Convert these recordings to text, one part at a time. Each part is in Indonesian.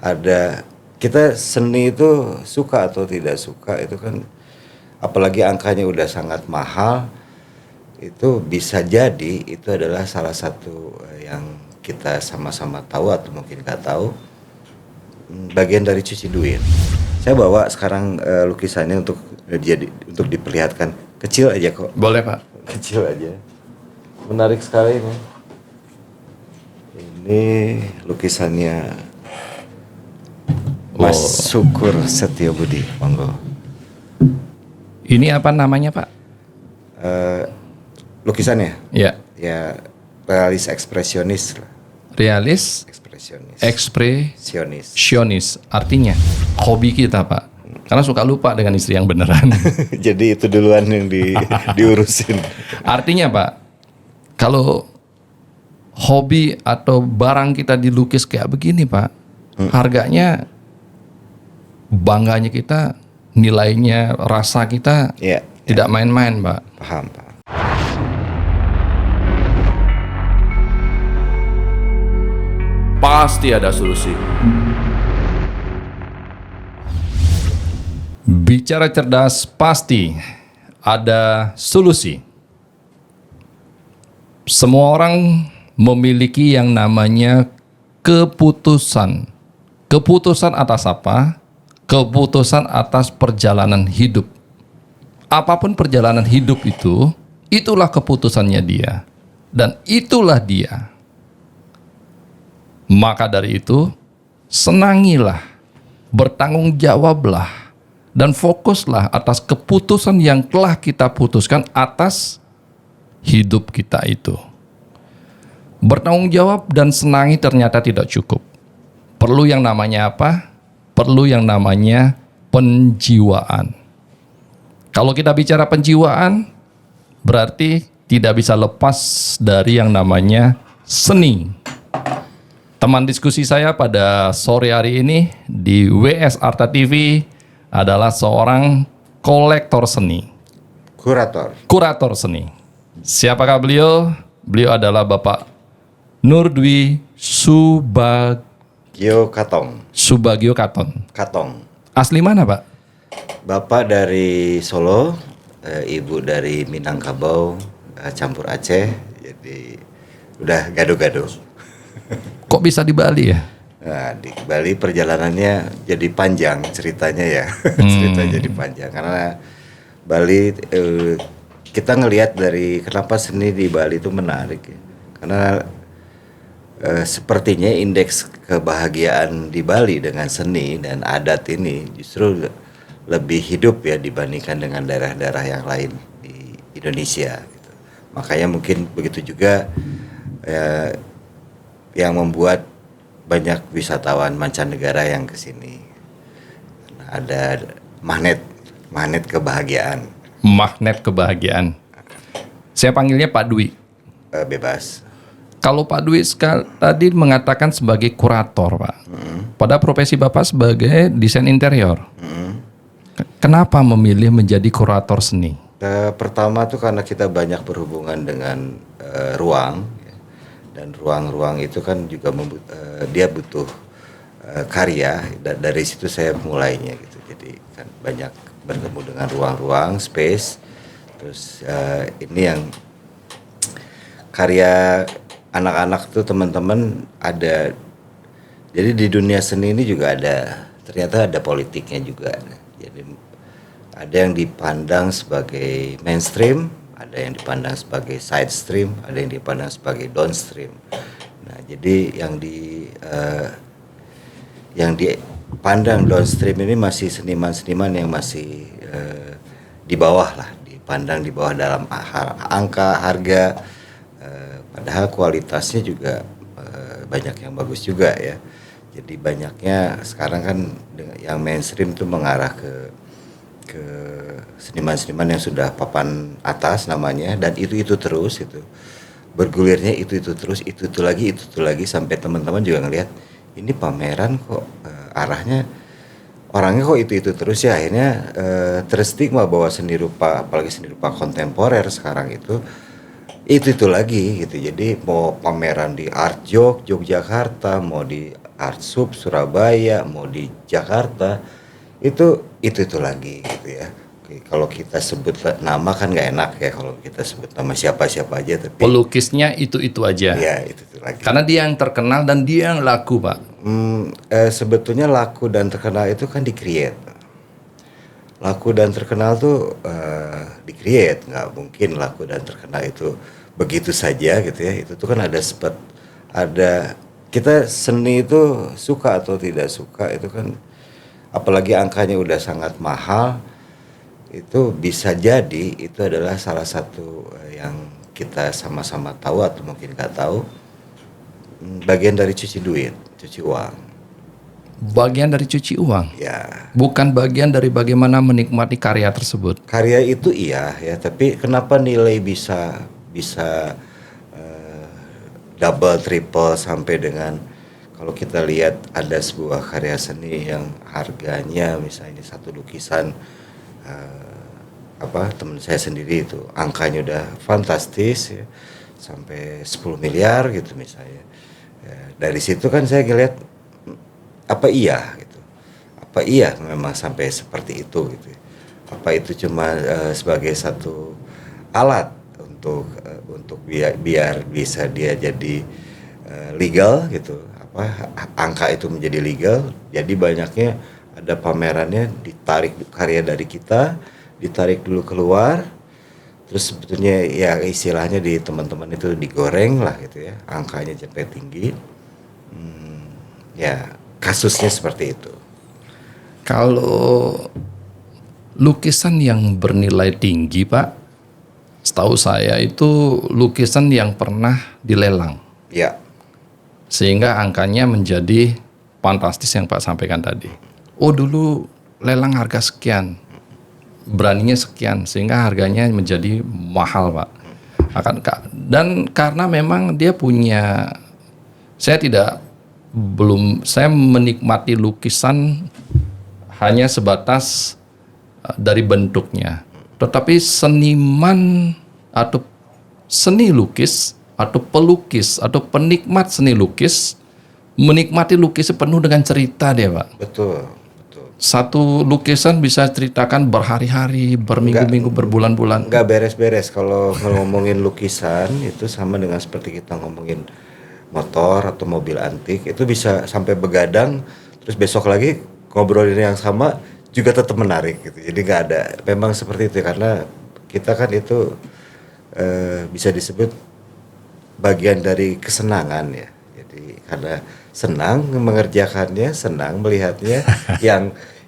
ada kita seni itu suka atau tidak suka itu kan, apalagi angkanya udah sangat mahal, itu bisa jadi itu adalah salah satu yang kita sama-sama tahu atau mungkin nggak tahu, bagian dari cuci duit. Saya bawa sekarang lukisannya untuk diperlihatkan, kecil aja kok. Boleh Pak. Kecil aja, menarik sekali ini. Ini lukisannya Mas Syukur Setiobudi, monggo. Ini apa namanya Pak? Lukisannya? Ya. Ya, realis ekspresionis. Realis Ekspresionis. Ekspresionis. Artinya hobi kita Pak. Karena suka lupa dengan istri yang beneran. Jadi itu duluan yang diurusin. Artinya Pak, kalau hobi atau barang kita dilukis kayak begini Pak, harganya, bangganya kita, nilainya, rasa kita tidak main-main Pak. Paham Pak. Pasti ada solusi. Bicara cerdas, pasti ada solusi. Semua orang memiliki yang namanya keputusan. Keputusan atas apa? Keputusan atas perjalanan hidup. Apapun perjalanan hidup itu, itulah keputusannya dia. Dan itulah dia. Maka dari itu, senangilah, bertanggung jawablah, dan fokuslah atas keputusan yang telah kita putuskan atas hidup kita itu. Bertanggung jawab dan senangi ternyata tidak cukup. Perlu yang namanya apa? Perlu yang namanya penjiwaan. Kalau kita bicara penjiwaan, berarti tidak bisa lepas dari yang namanya seni. Teman diskusi saya pada sore hari ini di WS Arta TV adalah seorang kolektor seni. Kurator seni. Siapakah beliau? Beliau adalah Bapak Nurdwi Subagio Katon. Asli mana Pak? Bapak dari Solo, ibu dari Minangkabau, campur Aceh. Jadi udah gado-gado. Kok bisa di Bali ya? Nah, di Bali perjalanannya jadi panjang ceritanya ya. Ceritanya jadi panjang karena Bali kita ngelihat dari kenapa seni di Bali itu menarik ya. Karena sepertinya indeks kebahagiaan di Bali dengan seni dan adat ini justru lebih hidup ya dibandingkan dengan daerah-daerah yang lain di Indonesia gitu. Makanya mungkin begitu juga yang membuat banyak wisatawan mancanegara yang ke sini. Ada magnet kebahagiaan. Magnet kebahagiaan. Saya panggilnya Pak Dwi. Bebas. Kalau Pak Dwi tadi mengatakan sebagai kurator, Pak. Pada profesi Bapak sebagai desain interior. Kenapa memilih menjadi kurator seni? Pertama tuh karena kita banyak berhubungan dengan ruang. Dan ruang-ruang itu kan juga dia butuh karya. Dari situ saya mulainya gitu. Jadi kan banyak bertemu dengan ruang-ruang, space. Terus ini yang karya anak-anak tuh teman-teman ada. Jadi di dunia seni ini juga ternyata ada politiknya juga. Jadi ada yang dipandang sebagai mainstream, ada yang dipandang sebagai side stream, ada yang dipandang sebagai downstream. Nah, jadi yang dipandang downstream ini masih seniman-seniman yang masih di bawah lah, dipandang di bawah dalam angka, harga, padahal kualitasnya juga banyak yang bagus juga ya. Jadi banyaknya sekarang kan yang mainstream tuh mengarah ke seniman-seniman yang sudah papan atas namanya, dan itu terus itu bergulirnya itu terus itu lagi sampai teman-teman juga ngelihat ini pameran kok arahnya orangnya kok itu terus ya. Akhirnya terstigma bahwa seni rupa, apalagi seni rupa kontemporer sekarang itu lagi gitu. Jadi mau pameran di Art Jog Yogyakarta, mau di Karsup, Surabaya, mau di Jakarta, itu lagi gitu ya. Oke, kalau kita sebut nama kan nggak enak ya kalau kita sebut nama siapa-siapa aja, tapi Pelukisnya itu aja. ya itu lagi. Karena dia yang terkenal dan dia yang laku, Pak. Sebetulnya laku dan terkenal itu kan di-create. Laku dan terkenal tuh di-create, nggak mungkin laku dan terkenal itu begitu saja gitu ya. Itu tuh kan ada kita seni itu suka atau tidak suka itu kan, apalagi angkanya udah sangat mahal, itu bisa jadi itu adalah salah satu yang kita sama-sama tahu atau mungkin nggak tahu, bagian dari cuci duit, cuci uang. Bagian dari cuci uang. Ya, Bukan bagian dari bagaimana menikmati karya tersebut. karya itu iya ya, tapi kenapa nilai bisa double, triple sampai dengan, kalau kita lihat ada sebuah karya seni yang harganya misalnya satu lukisan, teman saya sendiri itu angkanya udah fantastis ya, sampai 10 miliar gitu misalnya. Ya, dari situ kan saya ngeliat apa iya gitu, apa iya memang sampai seperti itu gitu, apa itu cuma sebagai satu alat untuk biar bisa dia jadi legal gitu, angka itu menjadi legal, jadi banyaknya ada pamerannya, ditarik karya dari kita, ditarik dulu keluar, terus sebetulnya ya istilahnya di teman-teman itu digoreng lah gitu ya, angkanya sampai tinggi. Ya kasusnya seperti itu. Kalau lukisan yang bernilai tinggi, Pak, setahu saya itu lukisan yang pernah dilelang. Ya, Sehingga angkanya menjadi fantastis yang Pak sampaikan tadi. Oh, dulu lelang harga sekian, beraninya sekian, sehingga harganya menjadi mahal, Pak. Dan karena memang dia punya, saya menikmati lukisan hanya sebatas dari bentuknya. Tetapi seniman atau seni lukis atau pelukis atau penikmat seni lukis menikmati lukisan penuh dengan cerita dia, Pak. betul. Satu lukisan bisa ceritakan berhari-hari, berminggu-minggu, berbulan-bulan. Nggak beres-beres kalau ngomongin lukisan itu, sama dengan seperti kita ngomongin motor atau mobil antik, itu bisa sampai begadang, terus besok lagi ngobrolin yang sama juga tetap menarik gitu. Jadi nggak ada, memang seperti itu karena kita kan itu bisa disebut bagian dari kesenangan ya. Jadi karena senang mengerjakannya, senang melihatnya,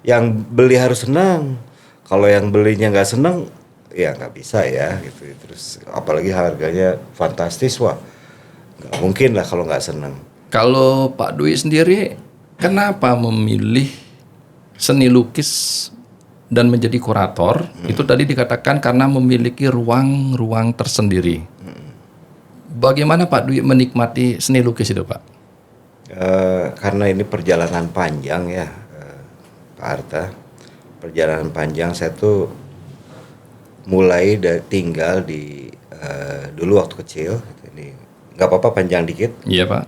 yang beli harus senang. Kalau yang belinya nggak senang, ya nggak bisa ya gitu. Terus apalagi harganya fantastis, wah nggak mungkin lah kalau nggak senang. Kalau Pak Dwi sendiri, kenapa memilih seni lukis dan menjadi kurator? Itu tadi dikatakan karena memiliki ruang-ruang tersendiri. Bagaimana Pak Dwi menikmati seni lukis itu, Pak? Karena ini perjalanan panjang ya, Pak Arta. Perjalanan panjang, saya tuh mulai tinggal di dulu waktu kecil. Ini nggak apa-apa panjang dikit. Iya, Pak.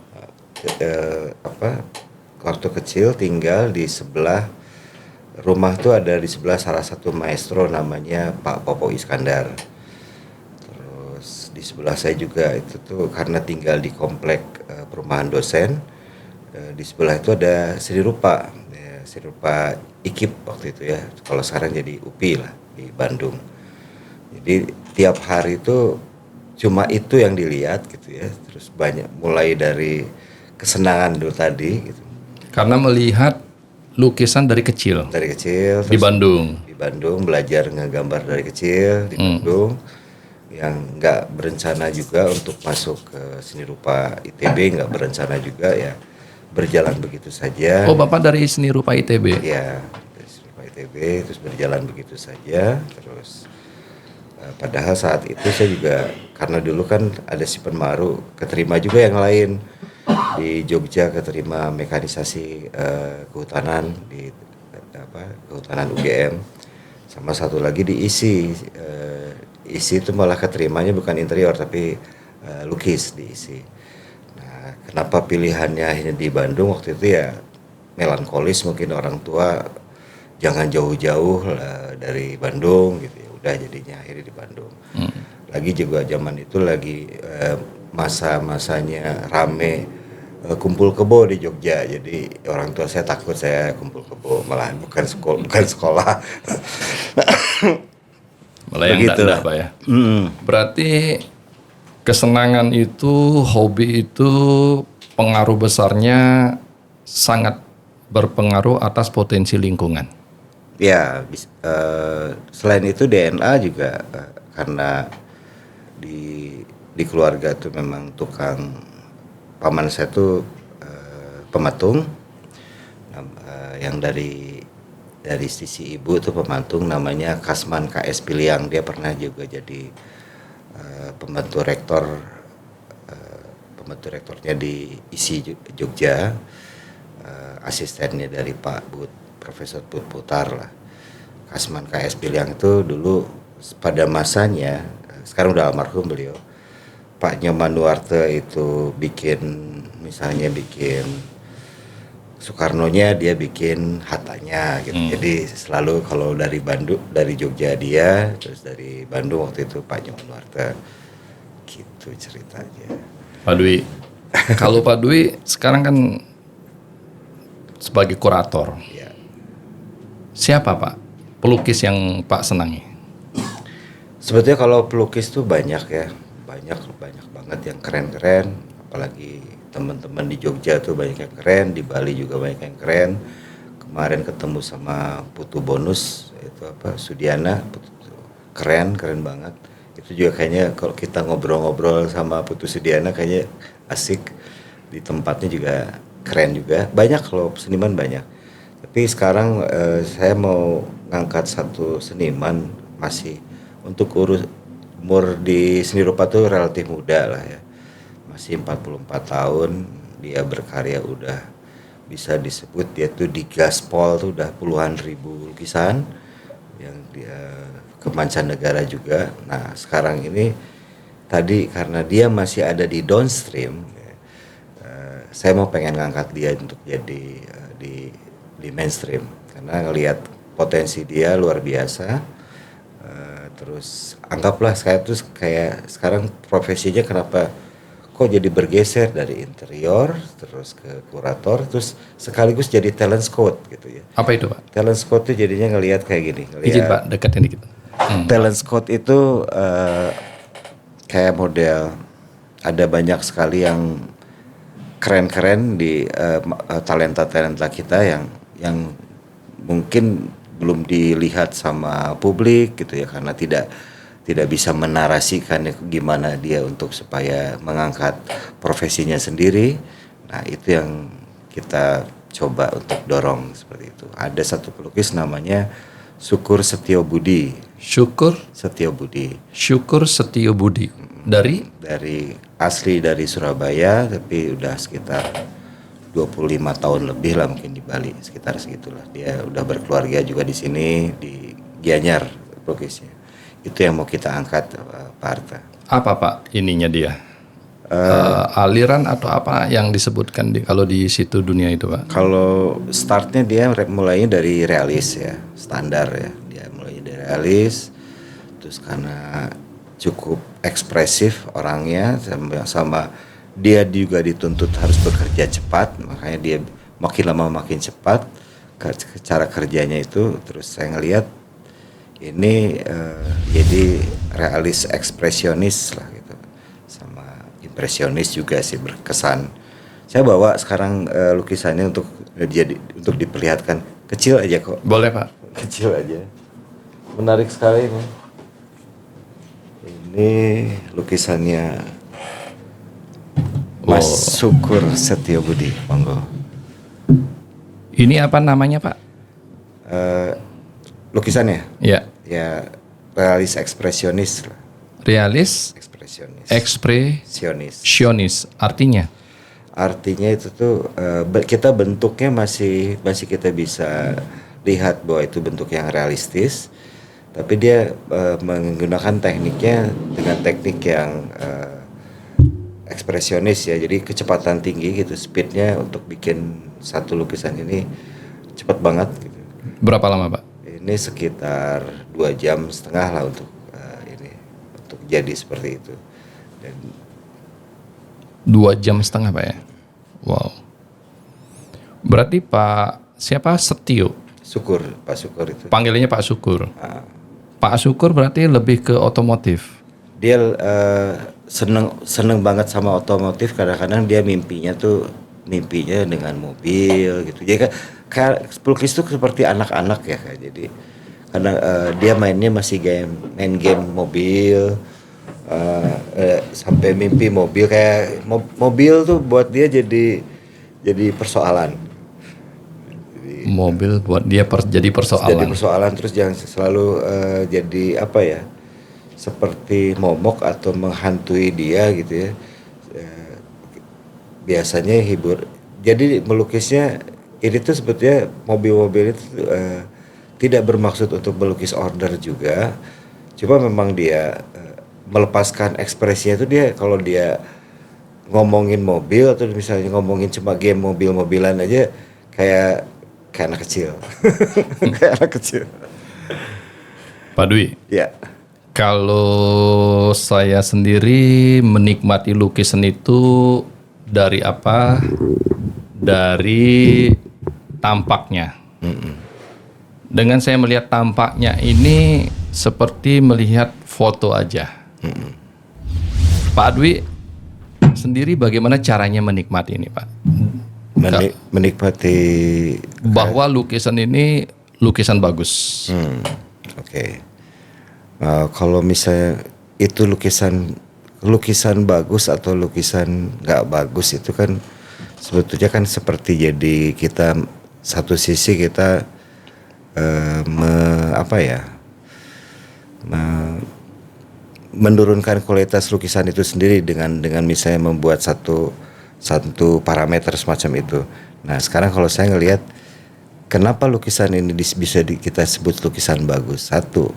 Waktu kecil tinggal di sebelah rumah tuh, ada di sebelah salah satu maestro namanya Pak Popo Iskandar. Terus di sebelah saya juga itu tuh karena tinggal di komplek perumahan dosen, di sebelah itu ada seni rupa, ya, seni rupa IKIP waktu itu ya. Kalau sekarang jadi UPI lah di Bandung. Jadi tiap hari itu cuma itu yang dilihat gitu ya. Terus banyak, mulai dari kesenangan dulu tadi gitu. Karena melihat lukisan dari kecil. Dari kecil Di Bandung. Di Bandung belajar ngegambar dari kecil di Bandung. Yang nggak berencana juga untuk masuk ke seni rupa ITB, nggak berencana juga ya, berjalan begitu saja. Oh, Bapak dari seni rupa ITB? Ya, dari seni rupa ITB, terus berjalan begitu saja. Terus padahal saat itu saya juga, karena dulu kan ada si Penmaru, keterima juga yang lain. Di Jogja keterima mekanisasi kehutanan di kehutanan UGM, sama satu lagi di ISI. ISI itu malah keterimanya bukan interior tapi lukis di ISI. Nah Nah, kenapa pilihannya akhirnya di Bandung waktu itu ya melankolis, mungkin orang tua jangan jauh-jauh lah dari Bandung gitu ya. Udah jadinya akhirnya di Bandung. Lagi juga zaman itu lagi masa-masanya rame kumpul kebo di Jogja. Jadi orang tua saya takut saya kumpul kebo, malah bukan sekolah. Malah yang Begitulah. enggak Pak ya. Berarti kesenangan itu, hobi itu pengaruh besarnya sangat berpengaruh atas potensi lingkungan. Ya, selain itu DNA juga karena di keluarga tuh memang tukang, paman saya tuh pematung, yang dari sisi ibu tuh pematung namanya Kasman KS Piliang. Dia pernah juga jadi pembantu rektornya di ISI Jogja, asistennya dari Pak Bud, Profesor Bud Putar lah. Kasman KS Piliang itu dulu pada masanya, sekarang udah almarhum beliau, Pak Nyoman Nuarte itu bikin Soekarno-nya dia bikin hatanya gitu. Jadi selalu kalau dari Bandung, dari Jogja dia, terus dari Bandung waktu itu Pak Nyoman Nuarte. Gitu ceritanya. Pak Dwi, kalau Pak Dwi sekarang kan sebagai kurator, Ya. siapa Pak pelukis yang Pak senangi? Sebetulnya kalau pelukis tuh banyak ya, banyak banget yang keren-keren, apalagi teman-teman di Jogja tuh banyak yang keren, di Bali juga banyak yang keren. Kemarin ketemu sama Putu Bonus, itu Sudiana, keren banget. Itu juga kayaknya kalau kita ngobrol-ngobrol sama Putu Sudiana kayaknya asik, di tempatnya juga keren juga. Banyak kalau seniman banyak. Tapi sekarang saya mau ngangkat satu seniman, masih untuk umur di seni rupa tuh relatif muda lah ya. Masih 44 tahun, dia berkarya udah bisa disebut dia tuh di Gaspol tuh udah puluhan ribu lukisan yang dia ke mancanegara juga. Nah sekarang ini tadi karena dia masih ada di downstream, saya mau pengen ngangkat dia untuk jadi di mainstream karena ngelihat potensi dia luar biasa. Terus anggaplah saya tuh kayak sekarang profesinya kenapa kok jadi bergeser dari interior terus ke kurator terus sekaligus jadi talent scout gitu ya. Apa itu Pak? Talent scout tuh jadinya ngelihat kayak gini. Izin Pak, deketin dikit. Talent scout itu kayak model, ada banyak sekali yang keren-keren di talenta-talenta kita yang mungkin belum dilihat sama publik gitu ya, karena tidak bisa menarasikan gimana dia untuk supaya mengangkat profesinya sendiri. Nah itu yang kita coba untuk dorong seperti itu. Ada satu pelukis namanya Syukur Setio Budi. Syukur Setio Budi dari asli dari Surabaya, tapi udah sekitar 25 tahun lebih lah mungkin di Bali, sekitar segitulah. Dia udah berkeluarga juga di sini di Gianyar pelukisnya. Itu yang mau kita angkat, Pak Arta. apa Pak ininya dia? Aliran atau apa yang disebutkan kalau di situ dunia itu Pak? Kalau startnya dia mulainya dari realis ya, standar ya. Dia mulainya dari realis, terus karena cukup ekspresif orangnya sama dia juga dituntut harus bekerja cepat, makanya dia makin lama makin cepat cara kerjanya itu. Terus saya ngelihat ini jadi realis ekspresionis lah gitu, sama impresionis juga sih berkesan. Saya bawa sekarang lukisannya untuk diperlihatkan, kecil aja kok. Boleh Pak. Kecil aja, menarik sekali ini. Ini lukisannya Mas Syukur Setio Budi, monggo. Ini apa namanya Pak? Lukisannya? Ya. Ya, realis ekspresionis lah. Realis Ekspresionis. ekspresionis artinya? Artinya itu tuh kita bentuknya masih kita bisa lihat bahwa itu bentuk yang realistis, tapi dia menggunakan tekniknya dengan teknik yang ekspresionis ya, jadi kecepatan tinggi gitu, speednya untuk bikin satu lukisan ini cepat banget gitu. Berapa lama Pak? Ini sekitar 2,5 jam lah untuk ini untuk jadi seperti itu. Dan 2,5 jam Pak ya? Wow. Berarti Pak siapa? Setio? Pak Syukur itu. Panggilannya Pak Syukur. Pak Syukur berarti lebih ke otomotif. Dia seneng banget sama otomotif. Kadang-kadang dia mimpinya dengan mobil gitu. Jadi kayak pelukis itu seperti anak-anak ya Kak. Jadi kadang dia mainnya masih main game mobil, sampai mimpi mobil, kayak mobil tuh buat dia jadi persoalan. Mobil buat dia jadi persoalan. Jadi persoalan, terus jangan selalu jadi apa ya, seperti momok atau menghantui dia gitu ya. Biasanya hibur. Jadi melukisnya ini tuh sebetulnya mobil-mobil itu tidak bermaksud untuk melukis order juga. Cuma memang dia melepaskan ekspresinya itu, dia kalau dia ngomongin mobil atau misalnya ngomongin cuma game mobil-mobilan aja kayak anak kecil. Kayak anak kecil. Pak Dwi. Ya. Kalau saya sendiri menikmati lukisan itu dari apa? Dari tampaknya. Dengan saya melihat tampaknya ini seperti melihat foto aja. Pak Dwi sendiri bagaimana caranya menikmati ini Pak? Menikmati bahwa lukisan ini lukisan bagus. Oke. Kalau misalnya itu lukisan bagus atau lukisan nggak bagus itu kan sebetulnya kan seperti jadi kita satu sisi kita menurunkan kualitas lukisan itu sendiri dengan misalnya membuat satu parameter semacam itu. Nah sekarang kalau saya ngelihat kenapa lukisan ini bisa kita sebut lukisan bagus. Satu,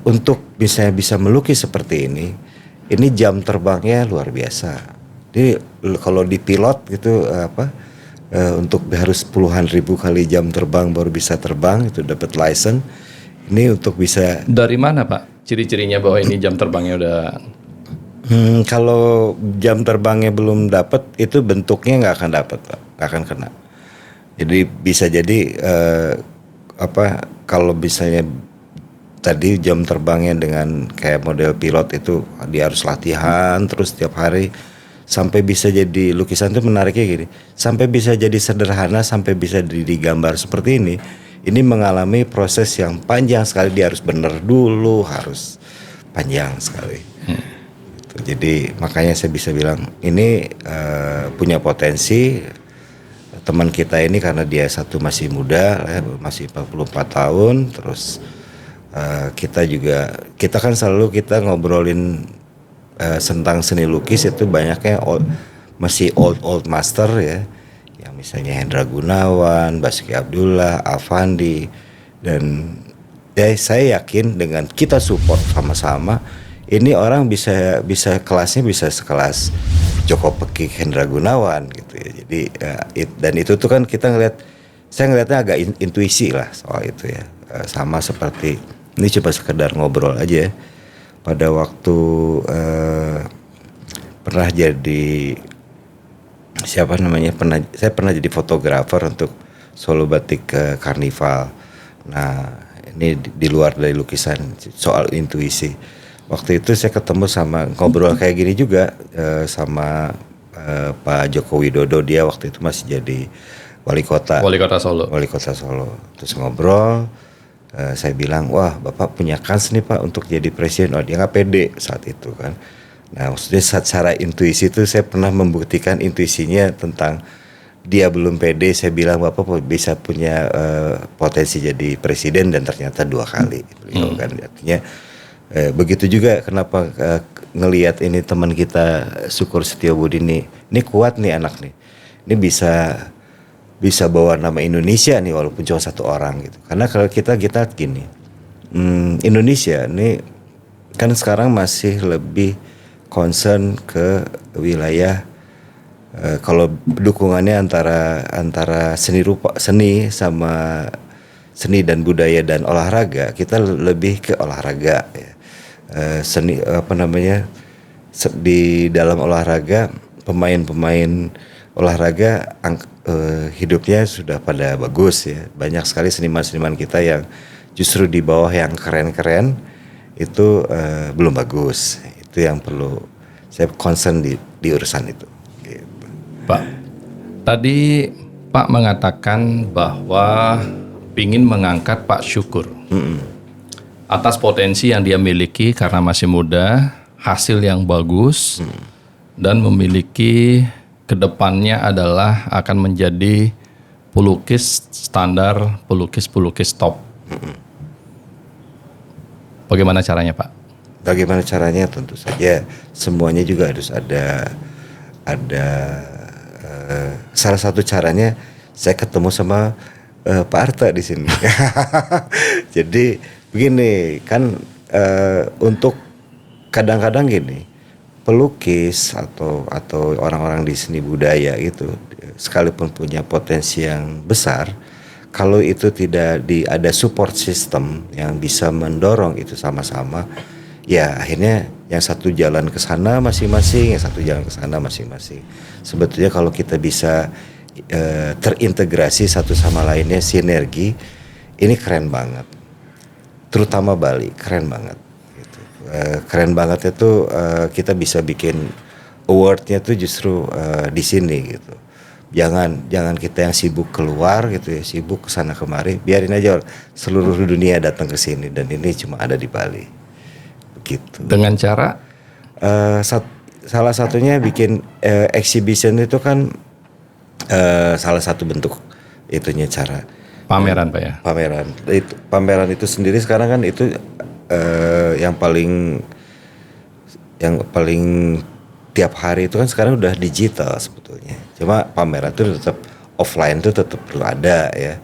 untuk misalnya bisa melukis seperti ini jam terbangnya luar biasa. Jadi kalau di pilot gitu untuk harus puluhan ribu kali jam terbang baru bisa terbang, itu dapat license. Ini untuk bisa. Dari mana Pak ciri-cirinya bahwa ini jam terbangnya udah? Kalau jam terbangnya belum dapat, itu bentuknya nggak akan dapat Pak, nggak akan kena. Jadi bisa jadi kalau misalnya tadi jam terbangnya dengan kayak model pilot itu dia harus latihan terus setiap hari sampai bisa jadi lukisan itu menariknya gini, sampai bisa jadi sederhana, sampai bisa digambar seperti ini mengalami proses yang panjang sekali. Dia harus benar dulu, harus panjang sekali. Jadi makanya saya bisa bilang ini punya potensi. Teman kita ini karena dia masih muda, masih 44 tahun, terus kita kan selalu kita ngobrolin tentang seni lukis itu banyaknya masih old master ya, yang misalnya Hendra Gunawan, Basuki Abdullah, Avandi, dan saya yakin dengan kita support sama-sama ini orang bisa kelasnya bisa sekelas Joko Pekik, Hendra Gunawan gitu ya. Jadi dan itu tuh kan saya ngelihatnya agak intuisi lah soal itu ya. Sama seperti ini, coba sekedar ngobrol aja ya. Pada waktu pernah jadi saya pernah jadi fotografer untuk Solo Batik Karnival. Nah ini di luar dari lukisan, soal intuisi. Waktu itu saya ketemu sama ngobrol kayak gini juga sama Pak Joko Widodo. Dia waktu itu masih jadi wali kota Solo. Terus ngobrol, saya bilang, wah Bapak punya kans nih Pak untuk jadi presiden. Oh dia nggak pede saat itu kan. Nah maksudnya secara intuisi itu saya pernah membuktikan intuisinya tentang dia belum pede. Saya bilang Bapak bisa punya potensi jadi presiden, dan ternyata 2 kali. Beliau kan artinya begitu juga kenapa ngelihat ini teman kita Syukur Setiobudi ini kuat nih anak nih. Ini bisa bawa nama Indonesia nih walaupun cuma 1 orang gitu. Karena kalau kita gini, Indonesia ini kan sekarang masih lebih concern ke wilayah kalau dukungannya antara seni sama seni dan budaya dan olahraga, kita lebih ke olahraga ya. Seni di dalam olahraga, pemain-pemain olahraga hidupnya sudah pada bagus ya. Banyak sekali seniman-seniman kita yang justru di bawah yang keren-keren itu belum bagus. Itu yang perlu saya concern di urusan itu. Gitu. Pak, tadi Pak mengatakan bahwa ingin mengangkat Pak Syukur atas potensi yang dia miliki karena masih muda, hasil yang bagus, dan memiliki kedepannya adalah akan menjadi pelukis standar, pelukis top. Bagaimana caranya, Pak? Bagaimana caranya? Tentu saja semuanya juga harus ada salah satu caranya saya ketemu sama Pak Arta di sini. Jadi begini kan, untuk kadang-kadang gini, pelukis atau orang-orang di seni budaya gitu, sekalipun punya potensi yang besar, kalau itu tidak ada support system yang bisa mendorong itu sama-sama, ya akhirnya yang satu jalan ke sana masing-masing, yang satu jalan ke sana masing-masing. Sebetulnya kalau kita bisa terintegrasi satu sama lainnya, sinergi, ini keren banget. Terutama Bali, keren banget. Gitu. Keren banget itu kita bisa bikin awardnya tuh justru di sini gitu. Jangan kita yang sibuk keluar gitu ya, sibuk kesana kemari, biarin aja seluruh dunia datang ke sini dan ini cuma ada di Bali. Begitu. Dengan cara? Salah satunya bikin exhibition itu kan salah satu bentuk itunya cara. Pameran, Pak ya? Pameran itu sendiri sekarang kan itu yang paling tiap hari itu kan sekarang udah digital sebetulnya. Cuma pameran itu tetap offline itu tetap perlu ada ya.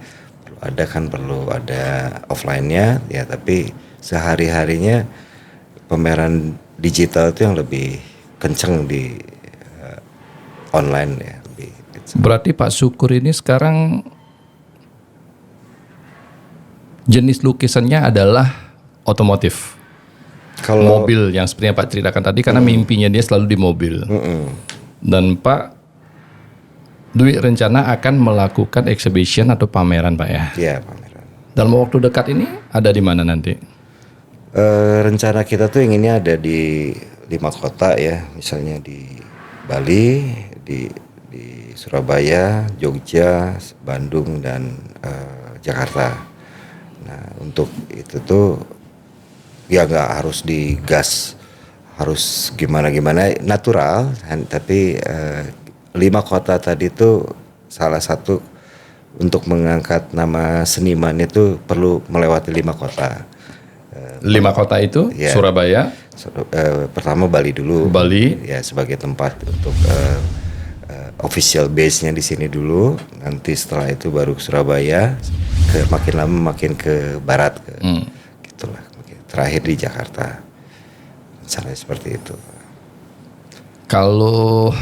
Perlu ada offline-nya ya, tapi sehari-harinya pameran digital itu yang lebih kenceng di online ya. Berarti Pak Syukur ini sekarang jenis lukisannya adalah otomotif. Kalau mobil yang seperti yang Pak ceritakan tadi, karena mimpinya dia selalu di mobil. Dan Pak Dwi rencana akan melakukan exhibition atau pameran, Pak ya? Iya, pameran. Dalam waktu dekat ini ada di mana nanti? Rencana kita tuh inginnya ada di 5 kota ya, misalnya di Bali, di Surabaya, Jogja, Bandung, dan Jakarta. Nah, untuk itu tuh ya nggak harus digas, harus gimana natural, tapi 5 kota tadi tuh salah satu untuk mengangkat nama seniman itu perlu melewati 5 kota. 5 kota itu ya, Surabaya. Pertama Bali dulu. Bali ya sebagai tempat untuk official base-nya di sini dulu. Nanti setelah itu baru ke Surabaya. Makin lama makin ke barat gitulah. Terakhir di Jakarta. Misalnya seperti itu. Kalau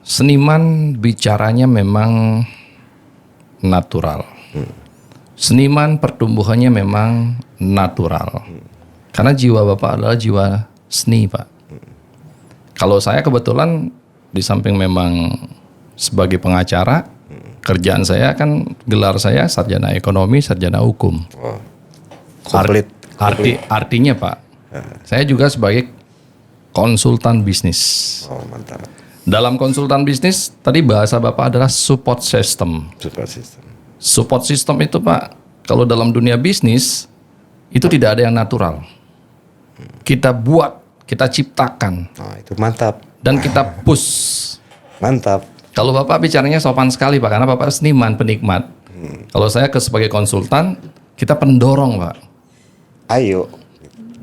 seniman bicaranya memang natural. Seniman pertumbuhannya memang natural. Karena jiwa Bapak adalah jiwa seni, Pak. Kalau saya kebetulan di samping memang sebagai pengacara, kerjaan saya kan gelar saya sarjana ekonomi, sarjana hukum. Oh, komplit. Artinya Pak, saya juga sebagai konsultan bisnis. Oh, mantap. Dalam konsultan bisnis, tadi bahasa Bapak adalah support system. Support system. Support system itu Pak, kalau dalam dunia bisnis, itu tidak ada yang natural. Kita buat, kita ciptakan. Oh, itu mantap. Dan kita push. Mantap. Kalau Bapak bicaranya sopan sekali Pak, karena Bapak seniman, penikmat. Kalau saya sebagai konsultan, kita pendorong Pak. Ayo,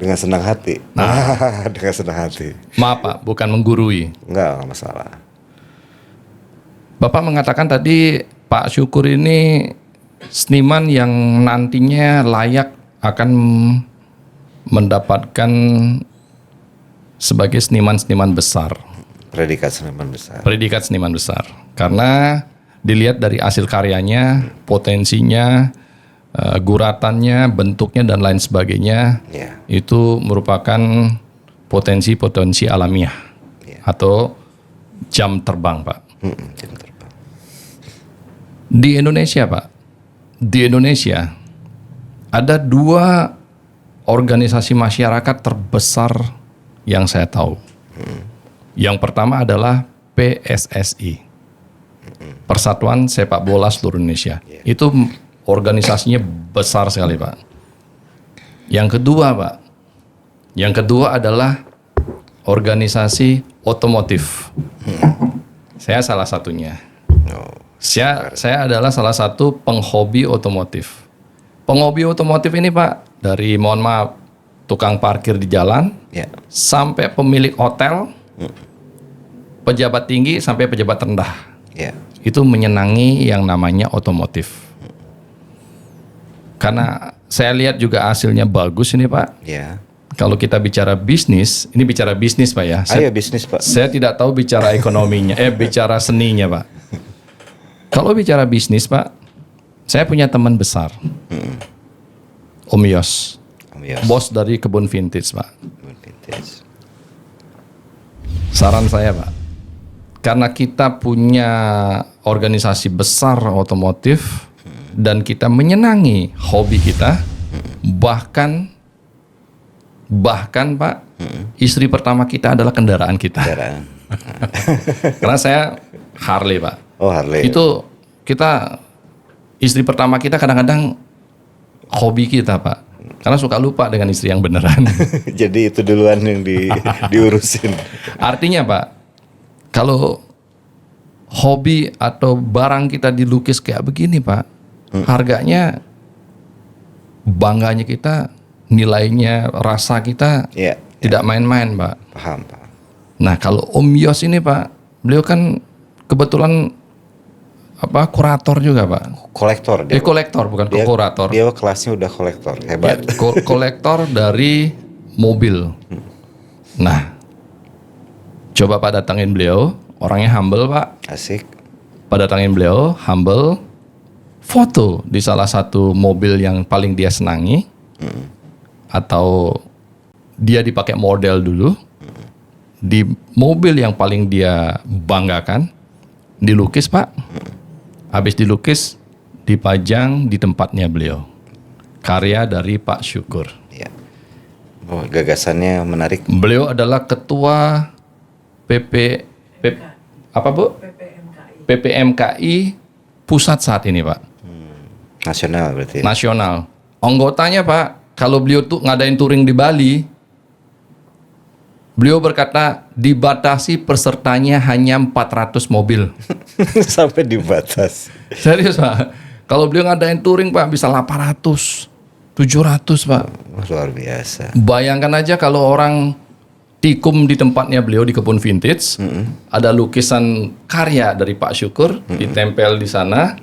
dengan senang hati. Nah. Dengan senang hati. Maaf Pak, bukan menggurui. Enggak masalah. Bapak mengatakan tadi Pak Syukur ini seniman yang nantinya layak akan mendapatkan sebagai seniman-seniman besar. Predikat seniman besar. Predikat seniman besar. Karena dilihat dari hasil karyanya, potensinya, guratannya, bentuknya dan lain sebagainya, Ya. itu merupakan potensi-potensi alamiah atau jam terbang, Pak. Jam terbang. Di Indonesia, Pak, di Indonesia ada 2 organisasi masyarakat terbesar yang saya tahu. Yang pertama adalah PSSI, Persatuan Sepak Bola Seluruh Indonesia. Itu organisasinya besar sekali, Pak. Yang kedua adalah organisasi otomotif. Saya salah satunya. Saya adalah salah satu penghobi otomotif. Penghobi otomotif ini, Pak, dari mohon maaf tukang parkir di jalan, sampai pemilik hotel, pejabat tinggi sampai pejabat rendah. Itu menyenangi yang namanya otomotif. Karena saya lihat juga hasilnya bagus ini, Pak. Kalau kita bicara bisnis, ini bicara bisnis, Pak ya. Ayo bisnis, Pak. Saya tidak tahu bicara ekonominya, bicara seninya, Pak. Kalau bicara bisnis, Pak, saya punya teman besar, Om Yos, bos dari Kebun Vintage, Pak. Saran saya, Pak, karena kita punya organisasi besar otomotif dan kita menyenangi hobi kita, bahkan Pak, istri pertama kita adalah kendaraan kita. Karena saya Harley, Pak. Oh, Harley. Itu kita, istri pertama kita kadang-kadang hobi kita, Pak. Karena suka lupa dengan istri yang beneran. Jadi itu duluan yang diurusin. Artinya, Pak, kalau hobi atau barang kita dilukis kayak begini, Pak, harganya, bangganya kita, nilainya, rasa kita tidak main-main, Pak. Paham. Nah, kalau Om Yos ini, Pak, beliau kan kebetulan kurator juga, Pak. Kolektor. Kolektor, bukan kurator. Dia kelasnya udah kolektor, hebat. Kolektor dari mobil. Nah, coba Pak datangin beliau, orangnya humble, Pak. Asik. Pak datangin beliau, humble, foto di salah satu mobil yang paling dia senangi, atau dia dipakai model dulu, di mobil yang paling dia banggakan, dilukis, Pak. Habis dilukis, dipajang di tempatnya beliau. Karya dari Pak Syukur. Oh, gagasannya menarik. Beliau adalah ketua PPMKI pusat saat ini, Pak. Nasional berarti. Nasional. Anggotanya, Pak, kalau beliau tuh ngadain touring di Bali, beliau berkata dibatasi pesertanya hanya 400 mobil. Sampai dibatas. Serius, Pak. Kalau beliau ngadain touring, Pak, bisa 800, 700, Pak. Luar biasa. Bayangkan aja kalau orang tikum di tempatnya beliau di Kebun Vintage, ada lukisan karya dari Pak Syukur, ditempel di sana.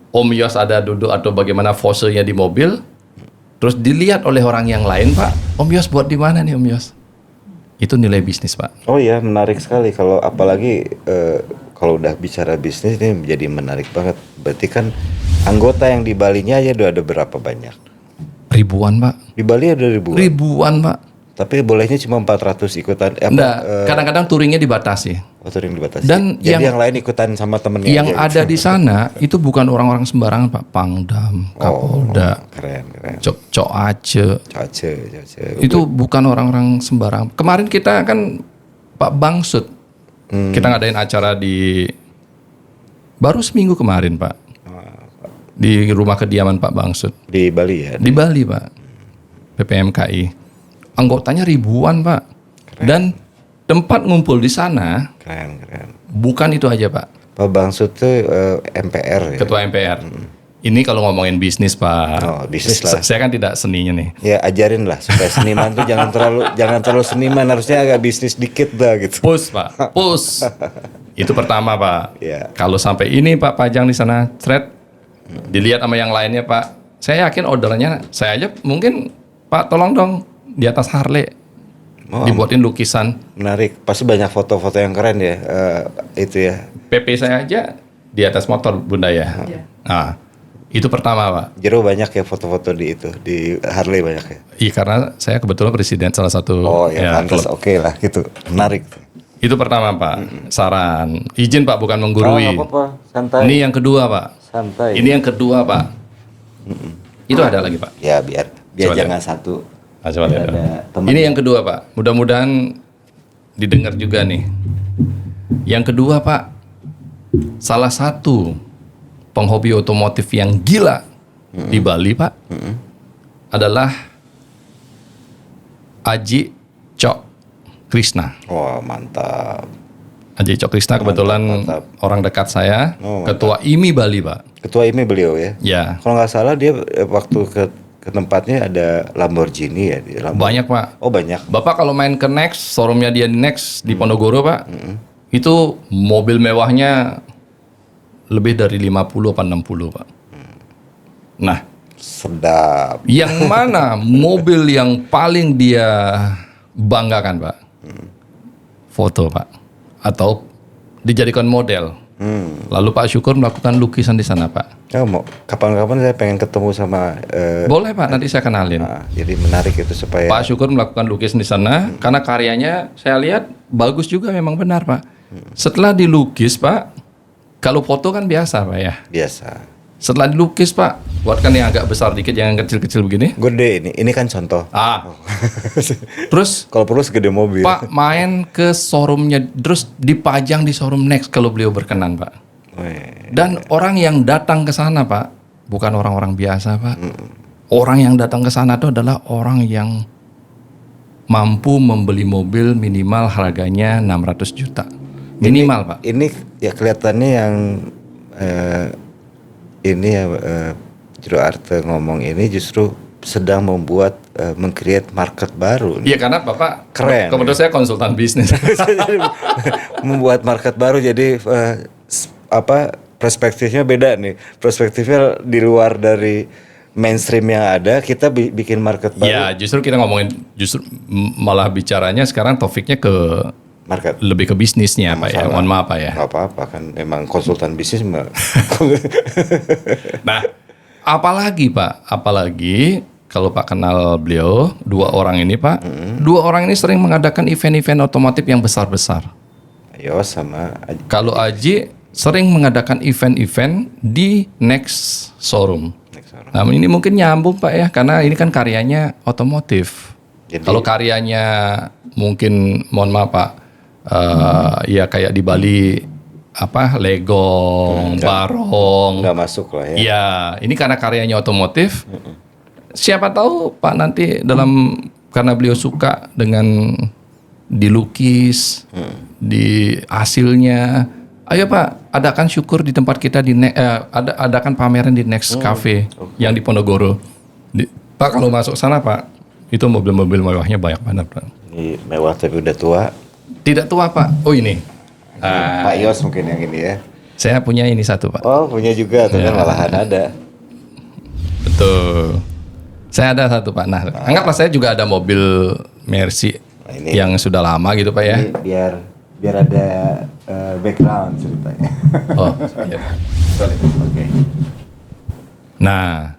Om Yos ada duduk atau bagaimana fosenya di mobil, terus dilihat oleh orang yang lain, Pak. Om Yos buat di mana nih, Om Yos? Itu nilai bisnis, Pak. Oh iya, menarik sekali. Kalau apalagi kalau udah bicara bisnis ini menjadi menarik banget. Berarti kan anggota yang di Balinya aja udah ada berapa banyak? Ribuan, Pak. Di Bali ada ribuan. Ribuan, Pak. Tapi bolehnya cuma 400 ikutan. Enggak, kadang-kadang touringnya dibatasi. Touring dibatasi. Dan jadi yang lain ikutan sama temennya. Yang aja, ada di sana itu bukan orang-orang sembarangan, Pak. Pangdam, Kapolda, keren. Cok Aceh. Cace. Itu bukan orang-orang sembarang. Kemarin kita kan Pak Bangsut, kita ngadain acara baru seminggu kemarin, Pak, di rumah kediaman Pak Bangsut. Di Bali ya? Di Bali, Pak. PPMKI. Anggotanya ribuan, Pak. Dan tempat ngumpul di sana. Keren. Bukan itu aja, Pak. Pak Bangsut tuh MPR ya? Ketua MPR. Ini kalau ngomongin bisnis, Pak. Oh, bisnis lah. Saya kan tidak seninya nih. Ya ajarin lah supaya seniman tuh jangan terlalu seniman, harusnya agak bisnis dikit dah gitu. Push, Pak. Push. Itu pertama, Pak. Ya. Kalau sampai ini Pak pajang di sana, thread, dilihat sama yang lainnya, Pak. Saya yakin ordernya, saya aja mungkin, Pak tolong dong di atas Harley. dibuatin lukisan. Menarik. Pasti banyak foto-foto yang keren ya. Itu ya. PP saya aja di atas motor Bunda ya. Nah, itu pertama Pak. Jero banyak ya foto-foto di itu, di Harley banyak ya. Iya karena saya kebetulan presiden salah satu. Oh ya, pantas klub. oke lah gitu. Menarik. Itu pertama Pak. Saran. Izin Pak bukan menggurui. Nggak apa-apa, santai. Ini yang kedua Pak. Santai. Ini yang kedua Pak. Itu ada lagi Pak. Ya biar Coba jangan satu. Ah, coba lihat. Ada teman. Ini yang kedua Pak. Mudah-mudahan didengar juga nih. Yang kedua Pak, salah satu penghobi otomotif yang gila di Bali Pak adalah Aji Cok Krisna. Wah mantap. Aji Cok Krisna kebetulan mantap. orang dekat saya, Oh, ketua IMI Bali Pak. Ketua IMI beliau ya. Ya, Kalau nggak salah dia waktu ke tempatnya ada Lamborghini ya. banyak Pak. Oh banyak. Bapak kalau main ke Next, showroomnya dia di Next di Ponorogo Pak, itu mobil mewahnya lebih dari 50 apa 60 Pak. Nah, Sedap. yang mana mobil yang paling dia banggakan Pak? Foto Pak. Atau dijadikan model. Lalu Pak Syukur melakukan lukisan di sana Pak. Ya, mau kapan-kapan saya pengen ketemu sama. Boleh Pak, nanti saya kenalin. Jadi menarik itu supaya. Pak Syukur melakukan lukisan di sana karena karyanya saya lihat bagus juga memang benar Pak. Setelah dilukis Pak, kalau foto kan biasa Pak ya. Biasa. Setelah dilukis Pak, buatkan yang agak besar dikit, yang kecil-kecil begini. Gede ini kan contoh. Terus Kalau perlu segede mobil. Pak main ke showroomnya, terus dipajang di showroom Next kalau beliau berkenan Pak. Weh. Dan orang yang datang ke sana Pak, bukan orang-orang biasa Pak. Orang yang datang ke sana itu adalah orang yang mampu membeli mobil minimal harganya 600 juta. Minimal Pak. Ini ya kelihatannya yang ini ya Jero Arte ngomong ini justru sedang membuat meng-create market baru. Iya karena Bapak Keren, kebetulan saya konsultan bisnis. Membuat market baru jadi perspektifnya beda nih. Perspektifnya di luar dari mainstream yang ada, kita bikin market baru. Ya justru kita ngomongin malah bicaranya sekarang topiknya ke Market. lebih ke bisnisnya Pak ya. Mohon maaf Pak ya. Gak apa-apa kan memang konsultan bisnis mah. Nah, apalagi Pak, apalagi kalau Pak kenal beliau, dua orang ini Pak, dua orang ini sering mengadakan event-event otomotif yang besar-besar. Ayo sama Kalau Aji sering mengadakan event-event di Next Showroom. Nah, ini mungkin nyambung Pak ya, karena ini kan karyanya otomotif. Jadi- Kalau karyanya mungkin, mohon maaf Pak, ya kayak di Bali apa Legong, Barong. nggak masuk lah ya. Ya, ini karena karyanya otomotif. Siapa tahu Pak nanti karena beliau suka dengan dilukis, di hasilnya. Ayo Pak, adakan syukur di tempat kita adakan pameran di Next Cafe yang di Ponorogo. Pak kalau masuk sana Pak, itu mobil-mobil mewahnya banyak banget Pak. Ini mewah tapi udah tua. Tidak tua Pak. Oh ini. Pak Yos mungkin yang ini ya. Saya punya ini satu Pak. Oh punya juga, tuh kan malahan ada. Betul. Saya ada satu Pak. Nah, anggaplah saya juga ada mobil Mercy ini- yang sudah lama gitu Pak ya. Ini biar ada background ceritanya. Oh, iya. Oke. Nah,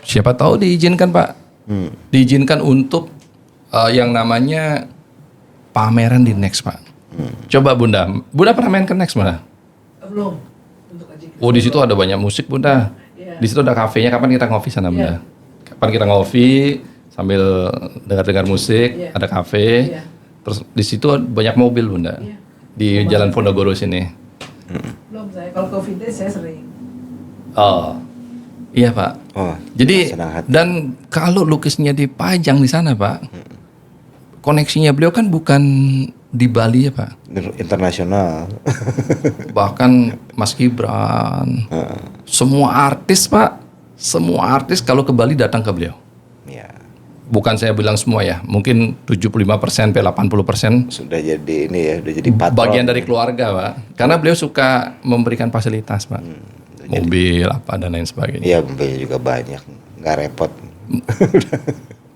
siapa tahu diizinkan Pak. Diizinkan untuk yang namanya pameran di Next Pak. Coba Bunda pernah main ke Next Bunda? Belum. Untuk aja. Oh di situ ada banyak musik Bunda. Iya. Di situ ada kafenya. Kapan kita ngopi sana Bunda? Kapan kita ngopi sambil dengar-dengar musik, Iya. ada kafe. Iya. Terus di situ banyak mobil Bunda. Iya. Di Jalan Ponorogo sini. Belum saya. Kalau COVID saya sering. Oh. Iya Pak. Oh, Jadi senang hati. dan kalau lukisnya dipajang di sana Pak, koneksinya beliau kan bukan di Bali ya Pak. Internasional. Bahkan Mas Gibran, semua artis Pak, semua artis kalau ke Bali datang ke beliau. Ya, Bukan saya bilang semua ya, mungkin 75% sampai 80% sudah jadi ini ya, udah jadi patron. bagian dari keluarga Pak. Karena beliau suka memberikan fasilitas Pak, mobil apa dan lain sebagainya. Iya, mobilnya juga banyak, nggak repot.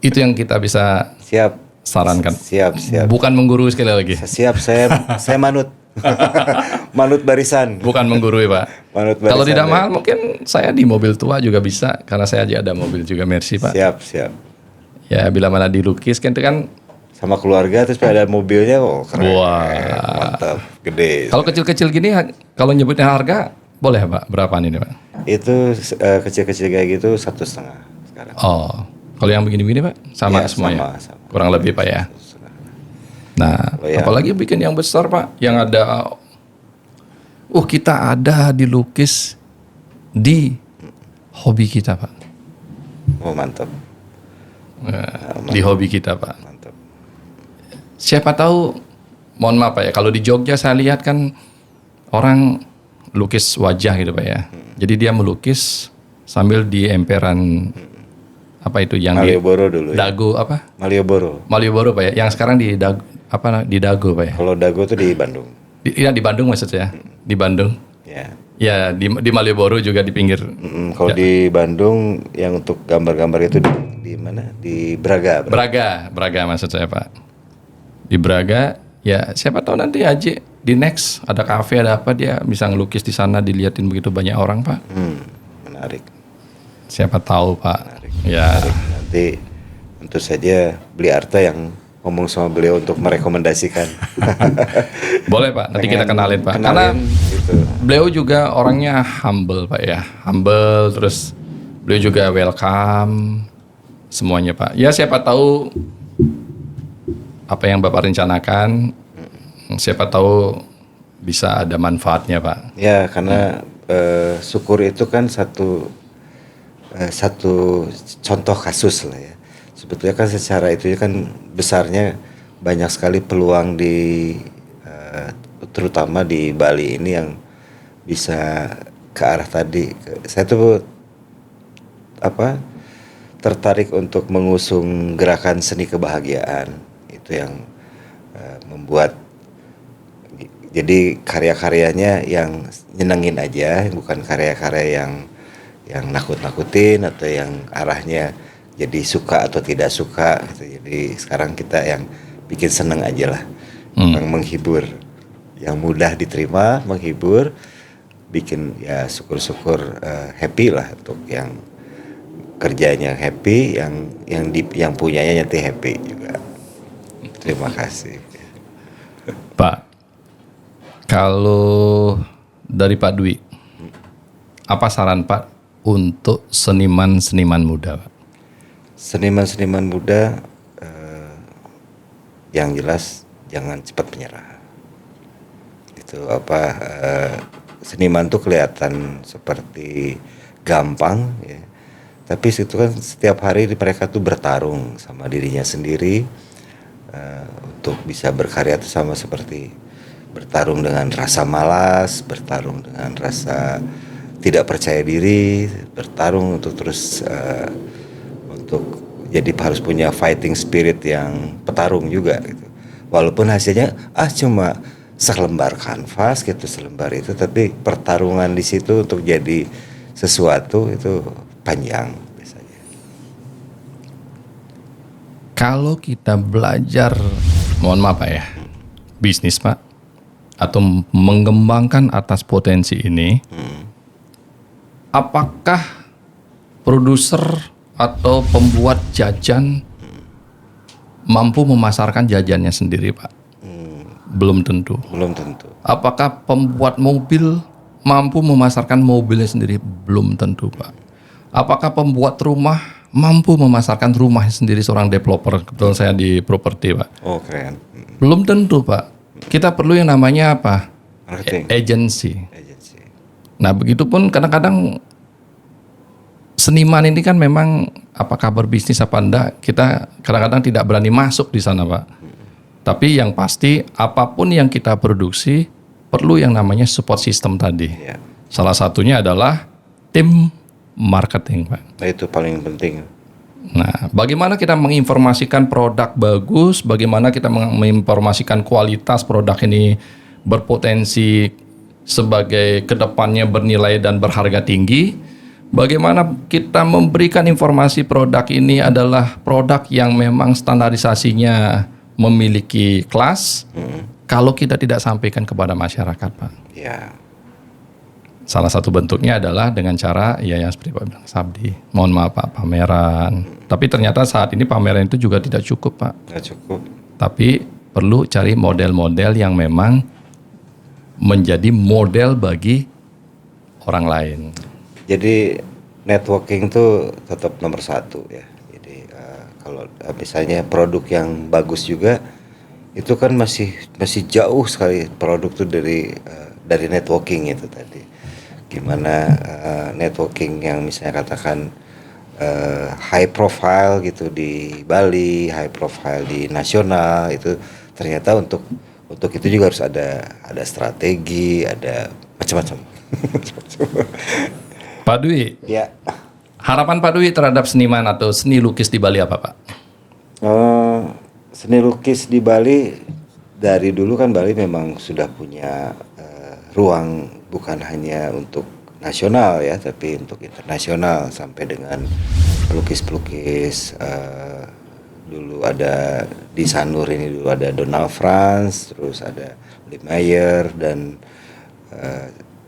Itu yang kita bisa Siap. sarankan. Siap. Bukan menggurui sekali lagi. Siap, saya manut. Manut barisan. Bukan menggurui, Pak. Manut barisan. Kalau tidak ya. mahal mungkin saya di mobil tua juga bisa karena saya aja ada mobil juga Mercy, Pak. Siap. Ya bila mana dilukis kan itu kan Sama keluarga terus ada mobilnya, keren. Wah. Mantap, gede. kalau kecil-kecil gini kalau nyebutnya harga boleh, Pak? Berapaan ini, Pak? Itu kecil-kecil kayak gitu 1,5 sekarang. Oh, kalau yang begini-begini, Pak, sama Ya, semuanya. sama. Kurang lebih, Pak ya. Nah, Kalau yang- apalagi bikin yang besar, Pak, yang ada kita ada dilukis di hobi kita, Pak. Oh, mantap. Di hobi kita, Pak. Mantap. Siapa tahu, mohon maaf Pak ya, kalau di Jogja saya lihat kan orang lukis wajah gitu Pak ya. Jadi dia melukis sambil di emperan apa itu yang Malioboro dulu ya. dagu apa? Malioboro. Pak ya. Yang sekarang di dagu di dagu Pak ya. Kalau Dago tuh di Bandung. Di Bandung maksud saya. Di Bandung. Ya. Ya di Malioboro juga di pinggir. Kalau di Bandung yang untuk gambar-gambar itu di mana? Di Braga. Braga maksud saya Pak. Di Braga, ya siapa tahu nanti Aji di next ada kafe ada apa dia bisa ngelukis di sana diliatin begitu banyak orang Pak. Menarik. Siapa tahu Pak. Ya. Nanti tentu saja beli Arta yang ngomong sama beliau untuk merekomendasikan. Boleh Pak, nanti kita kenalin Pak. Karena gitu. beliau juga orangnya humble Pak ya. Humble terus beliau juga welcome semuanya Pak. Ya siapa tahu apa yang Bapak rencanakan, siapa tahu bisa ada manfaatnya Pak. Ya, karena syukur itu kan satu contoh kasus lah ya. Sebetulnya kan secara itu kan besarnya banyak sekali peluang di terutama di Bali ini yang bisa ke arah tadi. Saya tuh tertarik untuk mengusung gerakan seni kebahagiaan. Itu yang membuat jadi karya-karyanya yang nyenengin aja, bukan karya-karya yang nakut-nakutin atau yang arahnya jadi suka atau tidak suka gitu. Jadi sekarang kita yang bikin seneng aja lah, yang menghibur, yang mudah diterima, menghibur, bikin ya syukur-syukur happy lah untuk yang kerjanya happy, yang punyanya nanti happy juga. Terima kasih. Pak, kalau dari Pak Dwi, apa saran Pak untuk seniman-seniman muda Pak? Seniman-seniman muda yang jelas jangan cepat menyerah. Itu seniman tuh kelihatan seperti gampang ya. Tapi itu kan setiap hari mereka tuh bertarung sama dirinya sendiri untuk bisa berkarya itu sama seperti bertarung dengan rasa malas, bertarung dengan rasa tidak percaya diri, bertarung untuk terus untuk jadi harus punya fighting spirit yang petarung juga gitu. Walaupun hasilnya cuma selembar kanvas gitu, selembar itu, tapi pertarungan di situ untuk jadi sesuatu itu panjang biasanya. Kalau kita belajar, mohon maaf Pak ya, bisnis Pak, atau mengembangkan atas potensi ini, apakah produser atau pembuat jajan mampu memasarkan jajannya sendiri Pak? Belum tentu. Belum tentu. Apakah pembuat mobil mampu memasarkan mobilnya sendiri? Belum tentu Pak. Apakah pembuat rumah mampu memasarkan rumahnya sendiri, seorang developer? Kebetulan saya di properti Pak. Oh, keren. Belum tentu Pak. Kita perlu yang namanya apa? Marketing. Agency. Agency. Nah begitupun kadang-kadang seniman ini kan memang apakah berbisnis apa enggak, kita kadang-kadang tidak berani masuk di sana Pak. Tapi yang pasti apapun yang kita produksi perlu yang namanya support system tadi. Ya. Salah satunya adalah tim marketing Pak. Nah, itu paling penting. Nah, bagaimana kita menginformasikan produk bagus, bagaimana kita menginformasikan kualitas produk ini berpotensi sebagai kedepannya bernilai dan berharga tinggi, Bagaimana kita memberikan informasi produk ini adalah produk yang memang standarisasinya memiliki kelas. Kalau kita tidak sampaikan kepada masyarakat, Pak. Ya. Salah satu bentuknya adalah dengan cara ya yang seperti Pak bilang Sabdi. Mohon maaf Pak, pameran. Tapi ternyata saat ini pameran itu juga tidak cukup, Pak. Nggak cukup. Tapi perlu cari model-model yang memang menjadi model bagi orang lain. Jadi networking tuh tetap nomor satu ya. Jadi kalau misalnya produk yang bagus juga itu kan masih jauh sekali produk tuh dari networking itu tadi. Gimana networking yang misalnya katakan high profile gitu di Bali, high profile di nasional itu ternyata untuk itu juga harus ada strategi, ada macam-macam. Pak Dwi, Ya. harapan Pak Dwi terhadap seniman atau seni lukis di Bali apa, Pak? Seni lukis di Bali dari dulu kan Bali memang sudah punya ruang bukan hanya untuk nasional ya, tapi untuk internasional sampai dengan pelukis-pelukis dulu ada di Sanur ini dulu ada Donald Franz, terus ada Lee Mayer dan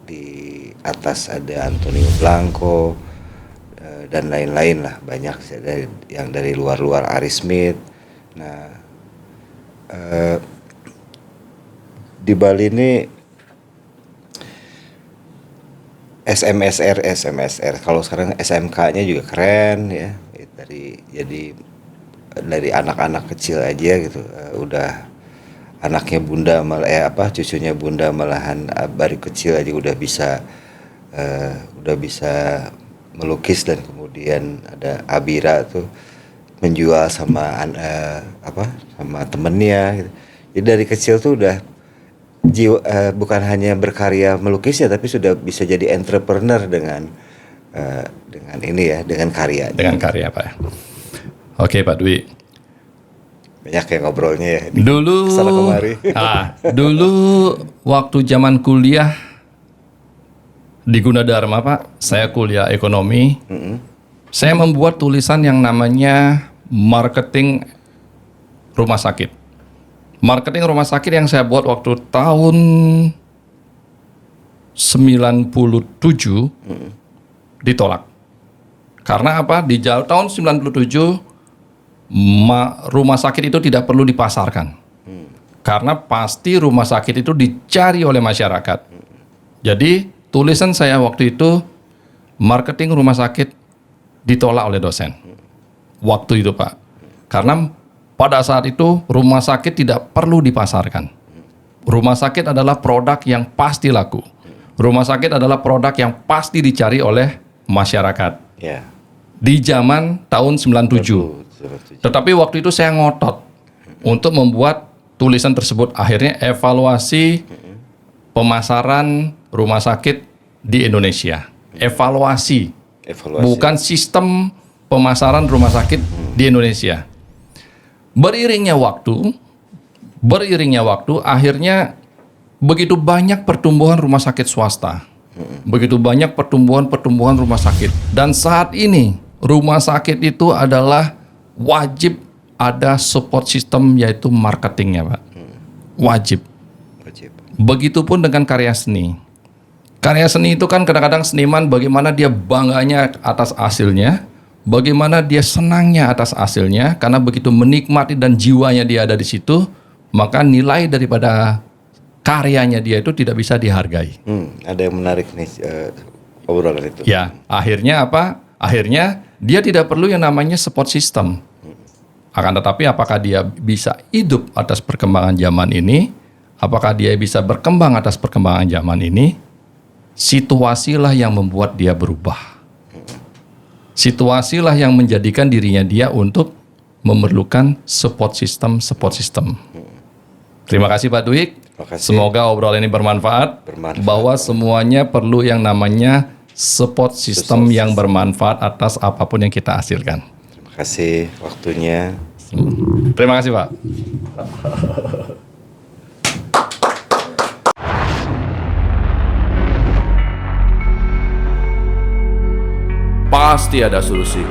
di atas ada Antonio Blanco dan lain-lain lah, banyak yang dari luar Ari Smith. Nah di Bali ini SMSR kalau sekarang SMK-nya juga keren ya, dari anak-anak kecil aja gitu udah anaknya bunda cucunya bunda malahan baru kecil aja udah bisa melukis. Dan kemudian ada Abira tuh menjual sama sama temennya gitu. Jadi dari kecil tuh udah bukan hanya berkarya melukisnya tapi sudah bisa jadi entrepreneur dengan ini ya, dengan karya. Dengan karya, Pak. Oke, Pak Dwi. Banyak yang ngobrolnya ya. Dulu kesana kemari. Dulu waktu zaman kuliah di Gunadarma, Pak, saya kuliah ekonomi. Saya membuat tulisan yang namanya marketing rumah sakit. Marketing rumah sakit yang saya buat waktu tahun 97 ditolak. Karena apa? Di tahun 97 rumah sakit itu tidak perlu dipasarkan. Karena pasti rumah sakit itu dicari oleh masyarakat. Jadi tulisan saya waktu itu marketing rumah sakit ditolak oleh dosen. Waktu itu, Pak. Karena pada saat itu rumah sakit tidak perlu dipasarkan. Rumah sakit adalah produk yang pasti laku. Rumah sakit adalah produk yang pasti dicari oleh masyarakat. Ya. Di zaman tahun 97. Tetapi waktu itu saya ngotot untuk membuat tulisan tersebut. Akhirnya evaluasi pemasaran rumah sakit di Indonesia. Evaluasi. Bukan sistem pemasaran rumah sakit di Indonesia. Beriringnya waktu, akhirnya begitu banyak pertumbuhan rumah sakit swasta. Begitu banyak pertumbuhan rumah sakit. Dan saat ini rumah sakit itu adalah wajib ada support system, yaitu marketingnya, Pak. Wajib. Begitupun dengan karya seni. Karya seni itu kan kadang-kadang seniman bagaimana dia bangganya atas hasilnya, bagaimana dia senangnya atas hasilnya, karena begitu menikmati dan jiwanya dia ada di situ, maka nilai daripada karyanya dia itu tidak bisa dihargai. Ada yang menarik nih obrolan itu. Ya, akhirnya apa? Akhirnya dia tidak perlu yang namanya support system. Akan tetapi apakah dia bisa hidup atas perkembangan zaman ini? Apakah dia bisa berkembang atas perkembangan zaman ini? Situasilah yang membuat dia berubah. Situasilah yang menjadikan dirinya dia untuk memerlukan support system. Terima kasih Pak Dwi. Semoga obrolan ini bermanfaat. Bahwa semuanya perlu yang namanya support system yang bermanfaat atas apapun yang kita hasilkan. Terima kasih waktunya. Terima kasih Pak. pasti ada solusi.